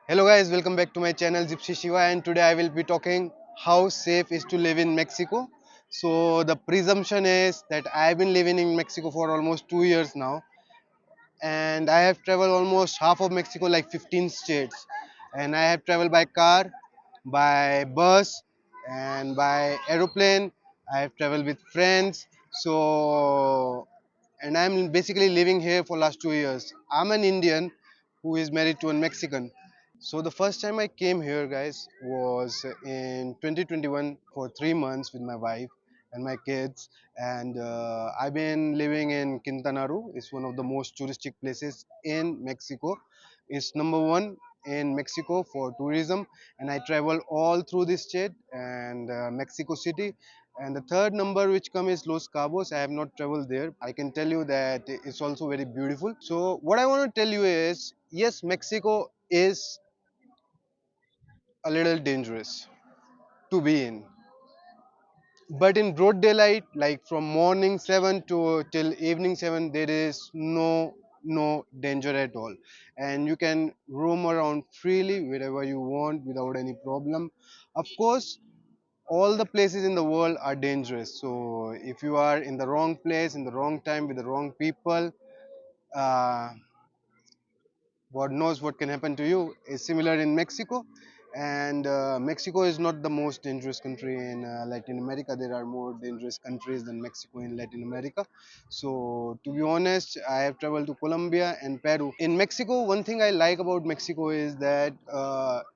Hello guys, welcome back to my channel Gypsy Shiva, and today I will be talking how safe is to live in Mexico. So the presumption is that I've been living in Mexico for almost 2 years now, and I have traveled almost half of Mexico, like 15 states. And I have traveled by car, by bus, and by aeroplane. I have traveled with friends. And I'm basically living here for last 2 years. I'm an Indian who is married to a Mexican. So the first time I came here, guys, was in 2021 for 3 months with my wife and my kids, and I've been living in Quintana Roo. It's one of the most touristic places in Mexico. It's number one in Mexico for tourism, and I travel all through this state and Mexico City. And the third number which come is Los Cabos. I have not traveled there. I can tell you that it's also very beautiful. So what I want to tell you is, yes, Mexico is a little dangerous to be in, but in broad daylight, like from morning 7 to till evening 7, there is no danger at all, and you can roam around freely wherever you want without any problem. Of course, all the places in the world are dangerous, so if you are in the wrong place in the wrong time with the wrong people, uh, God knows what can happen to you. Is similar in Mexico, and Mexico is not the most dangerous country in Latin America. There are more dangerous countries than Mexico in Latin America. So to be honest, I have traveled to Colombia and Peru. In Mexico, one thing I like about Mexico is that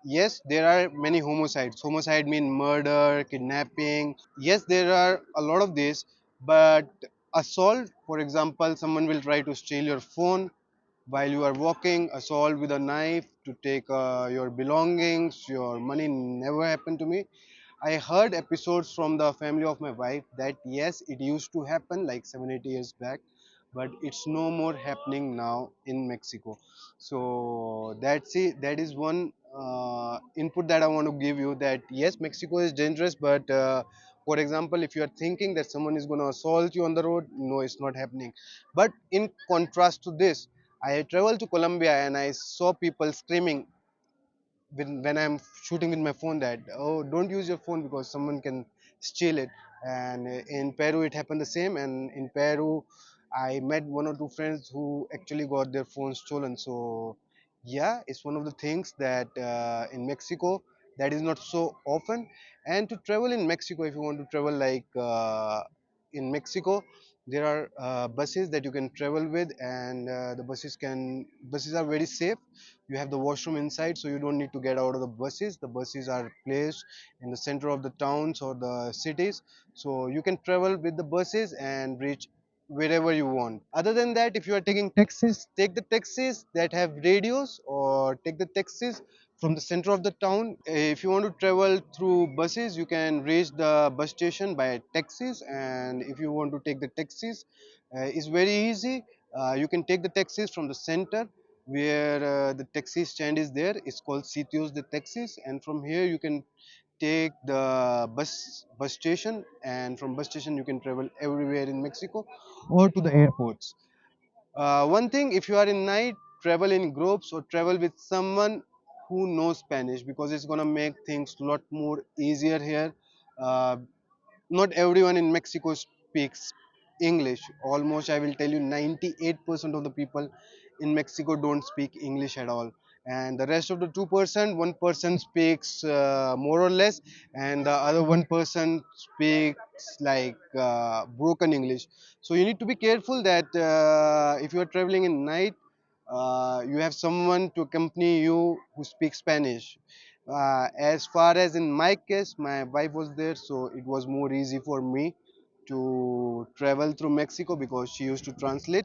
yes, there are many homicides. Homicide mean murder, kidnapping. Yes, there are a lot of this, but assault, for example, someone will try to steal your phone while you are walking, assault with a knife to take your belongings, your money, never happened to me. I heard episodes from the family of my wife that yes, it used to happen like 7 8 years back, but it's no more happening now in Mexico. So that's it. That is one input that I want to give you. That yes, Mexico is dangerous, but for example, if you are thinking that someone is going to assault you on the road, no, it's not happening. But in contrast to this, I traveled to Colombia and I saw people screaming when I'm shooting with my phone that, oh, don't use your phone because someone can steal it. And in Peru it happened the same, and in Peru I met one or two friends who actually got their phones stolen. So yeah, it's one of the things that in Mexico that is not so often. And to travel in Mexico, if you want to travel like in Mexico, there are buses that you can travel with, and the buses are very safe. You have the washroom inside, so you don't need to get out of the buses. The buses are placed in the center of the towns or the cities, so you can travel with the buses and reach wherever you want. Other than that, if you are taking taxis, take the taxis that have radios, or take the taxis from the center of the town. If you want to travel through buses, you can reach the bus station by taxis, and if you want to take the taxis, it's very easy. You can take the taxis from the center where the taxi stand is there. It's called Sitios de Taxis, and from here you can take the bus station, and from bus station you can travel everywhere in Mexico or to the airports. One thing, if you are in night, travel in groups or travel with someone who knows Spanish, because it's gonna make things a lot more easier here. Uh, Not everyone in Mexico speaks English. Almost, I will tell you, 98% of the people in Mexico don't speak English at all. And the rest of the 2%, one person speaks more or less, and the other 1% speaks like broken English. So you need to be careful that if you are traveling in night, you have someone to accompany you who speaks Spanish. As far as in my case, my wife was there, so it was more easy for me to travel through Mexico because she used to translate.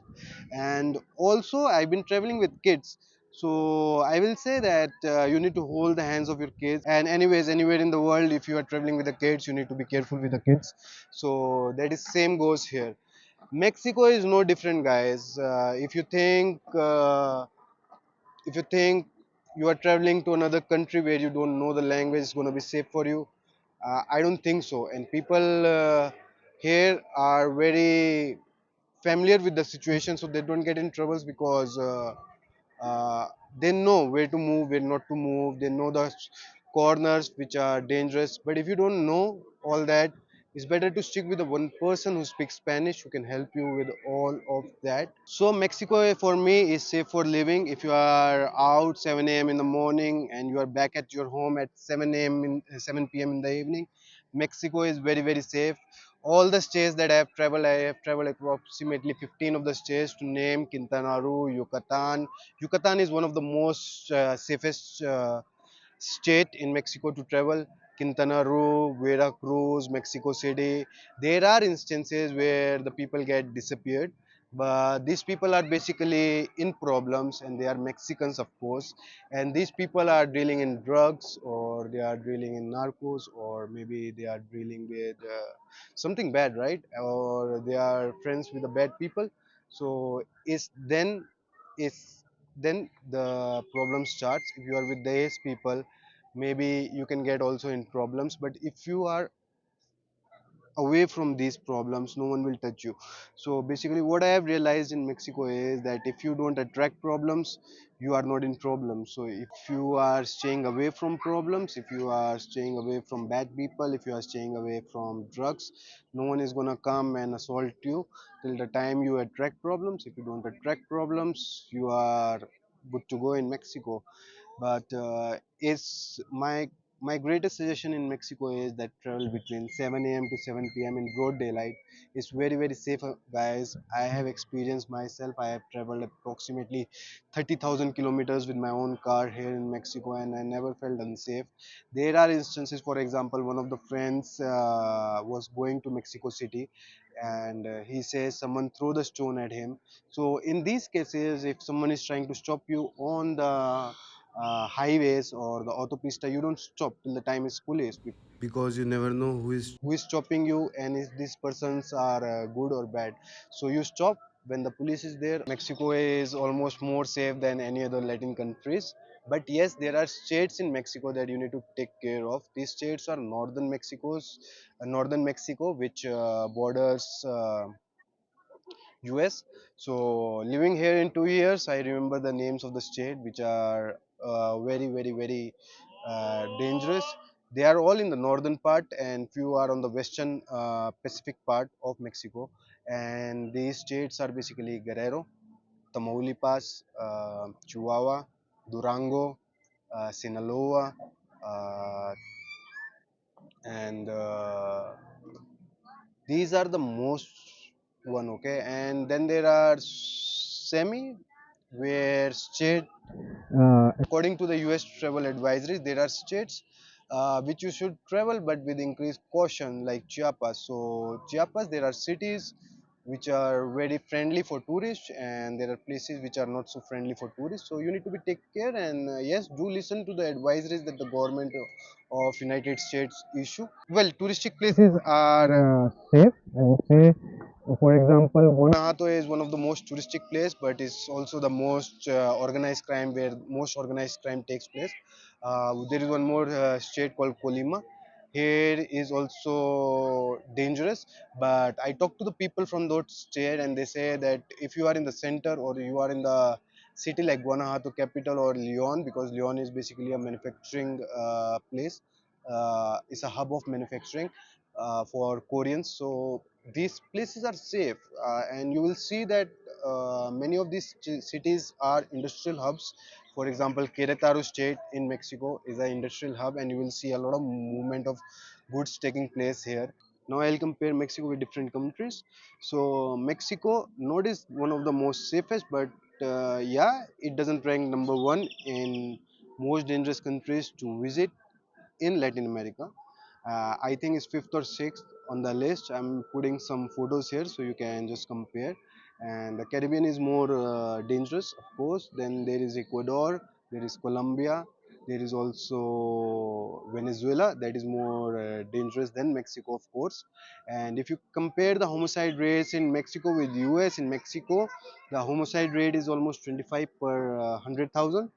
And also, I've been traveling with kids. So I will say that you need to hold the hands of your kids. And anyways, anywhere in the world, if you are traveling with the kids, you need to be careful with the kids. So that is same goes here. Mexico is no different, guys. If you think you are traveling to another country where you don't know the language, is going to be safe for you. I don't think so. And people here are very familiar with the situation, so they don't get in troubles because they know where to move, where not to move. They know the corners which are dangerous. But if you don't know all that, it's better to stick with the one person who speaks Spanish, who can help you with all of that. So Mexico for me is safe for living. If you are out 7 a.m. in the morning and you are back at your home at 7 a.m. in 7 p.m. in the evening, Mexico is very very safe. All the states that I have traveled approximately 15 of the states to name: Quintana Roo, Yucatan. Yucatan is one of the most safest state in Mexico to travel. Quintana Roo, Veracruz, Mexico City. There are instances where the people get disappeared, but these people are basically in problems, and they are Mexicans, of course. And these people are dealing in drugs, or they are dealing in narcos, or maybe they are dealing with something bad, right? Or they are friends with the bad people. So is then the problem starts. If you are with these people, maybe you can get also in problems. But if you are away from these problems, no one will touch you. So basically what I have realized in Mexico is that if you don't attract problems, you are not in problems. So if you are staying away from problems, if you are staying away from bad people, if you are staying away from drugs, no one is going to come and assault you till the time you attract problems. If you don't attract problems, you are good to go in Mexico. But it's my greatest suggestion in Mexico is that travel between 7 a.m. to 7 p.m. in broad daylight is very very safe, guys. I have experienced myself. I have traveled approximately 30,000 kilometers with my own car here in Mexico, and I never felt unsafe. There are instances, for example, one of the friends was going to Mexico City, and he says someone threw the stone at him. So in these cases, if someone is trying to stop you on the highways or the autopista, you don't stop till the time is police, because you never know who is stopping you, and if these persons are good or bad. So you stop when the police is there. Mexico is almost more safe than any other Latin countries. But yes, there are states in Mexico that you need to take care of. These states are northern Mexico, which borders US. So living here in 2 years, I remember the names of the state which are very, very, very dangerous. They are all in the northern part, and few are on the western Pacific part of Mexico. And these states are basically Guerrero, Tamaulipas, Chihuahua, Durango, Sinaloa, uh, and these are the most one. Okay, and then there are semi, where state according to the US travel advisories, there are states which you should travel but with increased caution, like Chiapas. So Chiapas, there are cities which are very friendly for tourists, and there are places which are not so friendly for tourists. So you need to be take care, and yes, do listen to the advisories that the government of United States issue. Well, touristic places are safe. I would say, for example, Guanajuato is one of the most touristic place, but it's also the most organized crime, where most organized crime takes place. There is one more state called Colima. Here is also dangerous, but I talk to the people from that state, and they say that if you are in the center, or you are in the city like Guanajuato capital, or Leon, because Leon is basically a manufacturing place. It's a hub of manufacturing for Koreans. So these places are safe, and you will see that many of these cities are industrial hubs. For example, Querétaro state in Mexico is an industrial hub, and you will see a lot of movement of goods taking place here. Now I'll compare Mexico with different countries. So Mexico not is one of the most safest, but yeah, it doesn't rank number one in most dangerous countries to visit in Latin America. I think it's fifth or sixth on the list. I'm putting some photos here so you can just compare. And the Caribbean is more dangerous, of course. Then there is Ecuador, there is Colombia, there is also Venezuela, that is more dangerous than Mexico, of course. And if you compare the homicide rates in Mexico with US, in Mexico, the homicide rate is almost 25 per 100,000,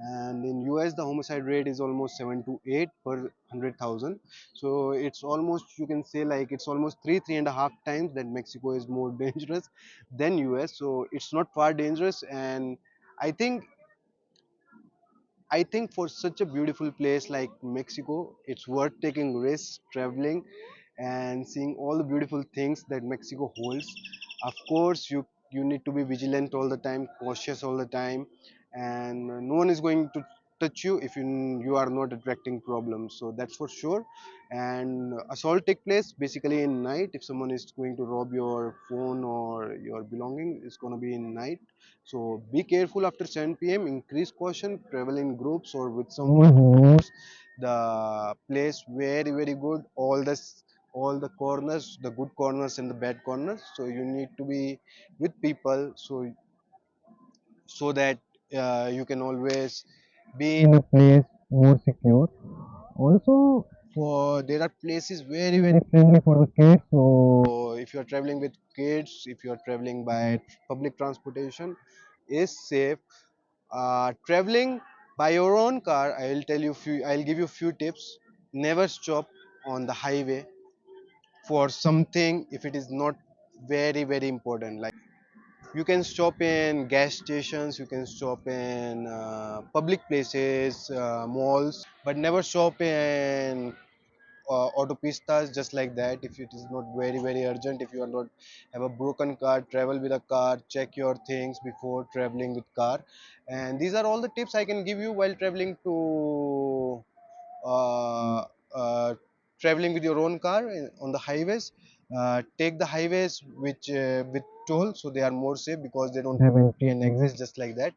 and in US the homicide rate is almost 7 to 8 per 100,000. So it's almost, you can say, like it's almost three and a half times that Mexico is more dangerous than US. So it's not far dangerous, and I think I think for such a beautiful place like Mexico, it's worth taking risks, traveling, and seeing all the beautiful things that Mexico holds. Of course, you need to be vigilant all the time, cautious all the time, and no one is going to touch you if you are not attracting problems. So that's for sure. And assault take place basically in night. If someone is going to rob your phone or your belonging, it's going to be in night. So be careful after 7 p.m. Increase caution. Travel in groups or with someone who knows the place very good. All the corners, the good corners and the bad corners. So you need to be with people. So that you can always be in a place more secure. Also, for there are places very friendly for the kids. So if you are traveling with kids, if you are traveling by public transportation, is safe. Traveling by your own car, I'll give you few tips. Never stop on the highway for something if it is not very important. Like, you can stop in gas stations, you can stop in public places, malls, but never stop in autopistas just like that. If it is not very urgent, if you are not have a broken car, travel with a car, check your things before traveling with car. And these are all the tips I can give you while uh, uh, traveling with your own car on the highways. Take the highways which with toll, so they are more safe because they don't have entry and exits just like that.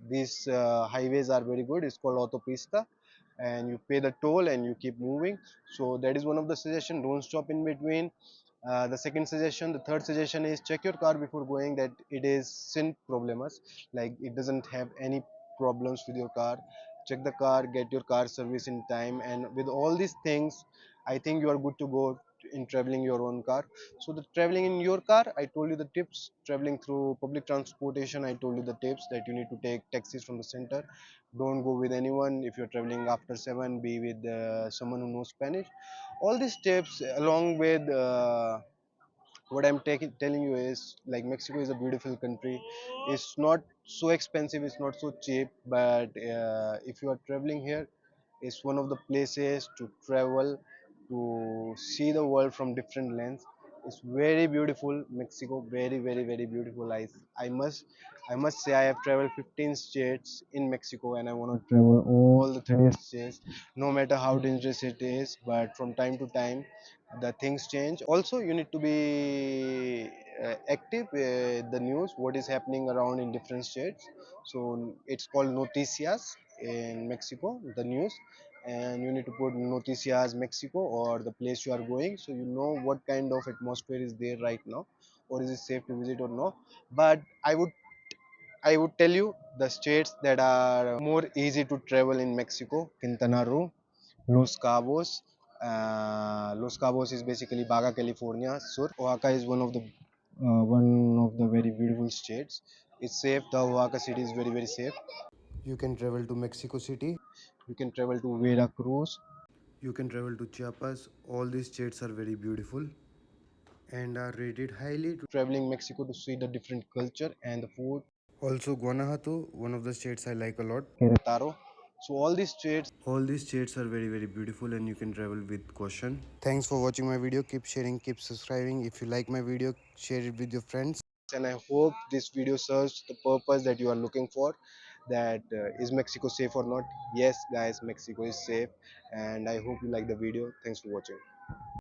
These highways are very good. It's called autopista, and you pay the toll and you keep moving. So that is one of the suggestion. Don't stop in between. The second suggestion, the third suggestion is check your car before going that it is sin problemas, like it doesn't have any problems with your car. Check the car, get your car service in time, and with all these things, I think you are good to go in traveling your own car. So the traveling in your car, I told you the tips. Traveling through public transportation, I told you the tips that you need to take taxis from the center. Don't go with anyone. If you're traveling after 7, be with someone who knows Spanish. All these tips along with what telling you is like Mexico is a beautiful country. It's not so expensive, it's not so cheap, but if you are traveling here, it's one of the places to travel, to see the world from different lens. It's very beautiful, Mexico. Very beautiful. I must say I have traveled 15 states in Mexico, and I want to travel all the 30 states, no matter how dangerous it is. But from time to time, the things change. Also, you need to be active with the news, what is happening around in different states. So it's called noticias in Mexico, the news. And you need to put noticias Mexico or the place you are going, so you know what kind of atmosphere is there right now, or is it safe to visit or no. But I would tell you the states that are more easy to travel in Mexico: Quintana Roo, Los Cabos. Los Cabos is basically Baja California. Sur. Oaxaca is one of the very beautiful states. It's safe. The Oaxaca city is very safe. You can travel to Mexico City. You can travel to Veracruz. You can travel to Chiapas. All these states are very beautiful and are rated highly to traveling Mexico to see the different culture and the food. Also, Guanajuato, one of the states I like a lot. Querétaro. So all these states are very beautiful, and you can travel with caution. Thanks for watching my video. Keep sharing, keep subscribing. If you like my video, share it with your friends. And I hope this video serves the purpose that you are looking for. That is Mexico safe or not? Yes, guys, Mexico is safe, and I hope you like the video. Thanks for watching.